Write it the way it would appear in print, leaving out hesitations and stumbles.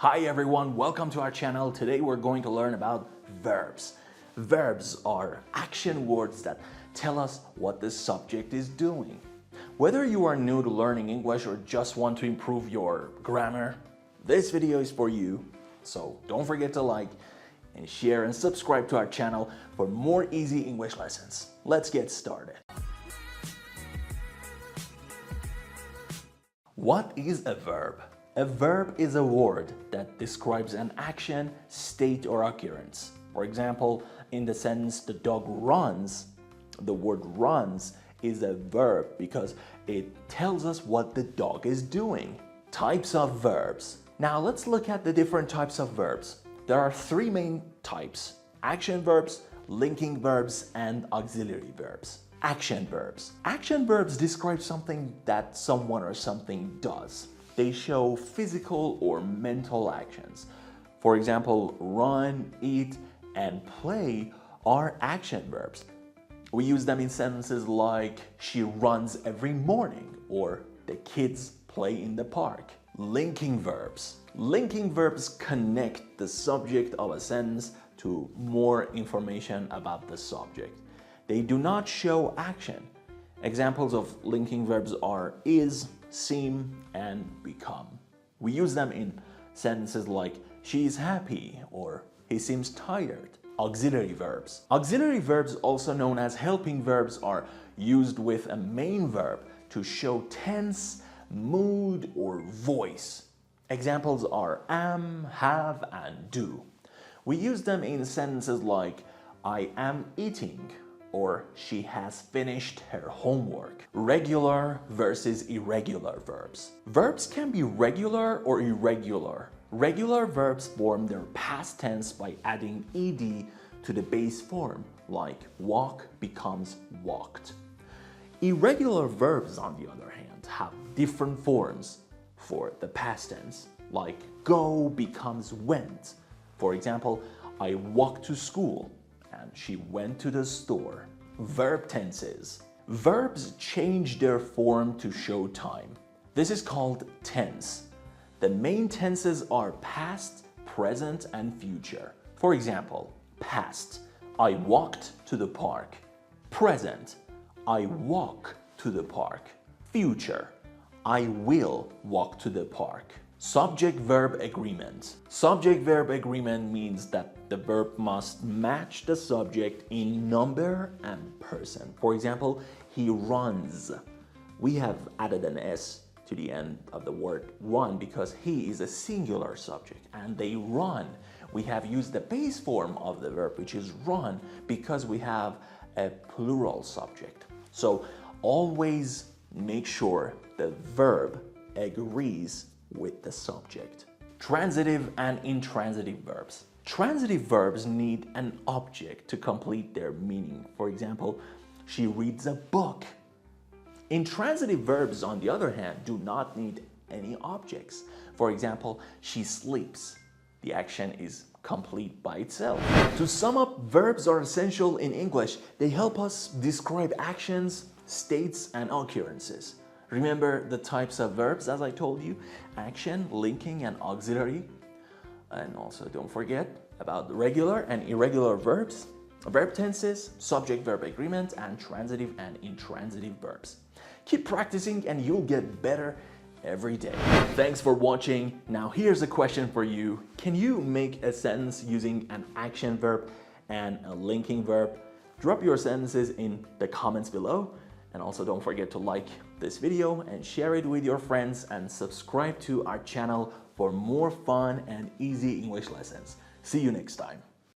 Hi everyone, welcome to our channel. Today we're going to learn about verbs. Verbs are action words that tell us what the subject is doing. Whether you are new to learning English or just want to improve your grammar, this video is for you. So don't forget to like and share and subscribe to our channel for more easy English lessons. Let's get started. What is a verb? A verb is a word that describes an action, state, or occurrence. For example, in the sentence, the dog runs, the word runs is a verb because it tells us what the dog is doing. Types of verbs. Now let's look at the different types of verbs. There are three main types: action verbs, linking verbs, and auxiliary verbs. Action verbs. Action verbs describe something that someone or something does. They show physical or mental actions. For example, run, eat, and play are action verbs. We use them in sentences like she runs every morning or the kids play in the park. Linking verbs. Linking verbs connect the subject of a sentence to more information about the subject. They do not show action. Examples of linking verbs are is, seem, and become. We use them in sentences like she is happy or he seems tired. Auxiliary verbs. Auxiliary verbs, also known as helping verbs, are used with a main verb to show tense, mood, or voice. Examples are am, have, and do. We use them in sentences like I am eating or she has finished her homework. Regular versus irregular verbs. Verbs can be regular or irregular. Regular verbs form their past tense by adding ed to the base form, like walk becomes walked. Irregular verbs, on the other hand, have different forms for the past tense, like go becomes went. For example, I walked to school and she went to the store. Verb tenses. Verbs change their form to show time. This is called tense. The main tenses are past, present, and future. For example, past, I walked to the park. Present, I walk to the park. Future, I will walk to the park. Subject-Verb Agreement. Subject-Verb Agreement means that the verb must match the subject in number and person. For example, he runs. We have added an S to the end of the word run because he is a singular subject and they run. We have used the base form of the verb, which is run, because we have a plural subject. So always make sure the verb agrees with the subject. Transitive and intransitive verbs. Transitive verbs need an object to complete their meaning. For example, she reads a book. Intransitive verbs, on the other hand, do not need any objects. For example, she sleeps. The action is complete by itself. To sum up, verbs are essential in English. They help us describe actions, states, and occurrences. Remember the types of verbs as I told you: action, linking, and auxiliary. And also don't forget about the regular and irregular verbs, verb tenses, subject-verb agreement, and transitive and intransitive verbs. Keep practicing and you'll get better every day. Thanks for watching. Now here's a question for you. Can you make a sentence using an action verb and a linking verb? Drop your sentences in the comments below. And also don't forget to like this video and share it with your friends and subscribe to our channel for more fun and easy English lessons. See you next time.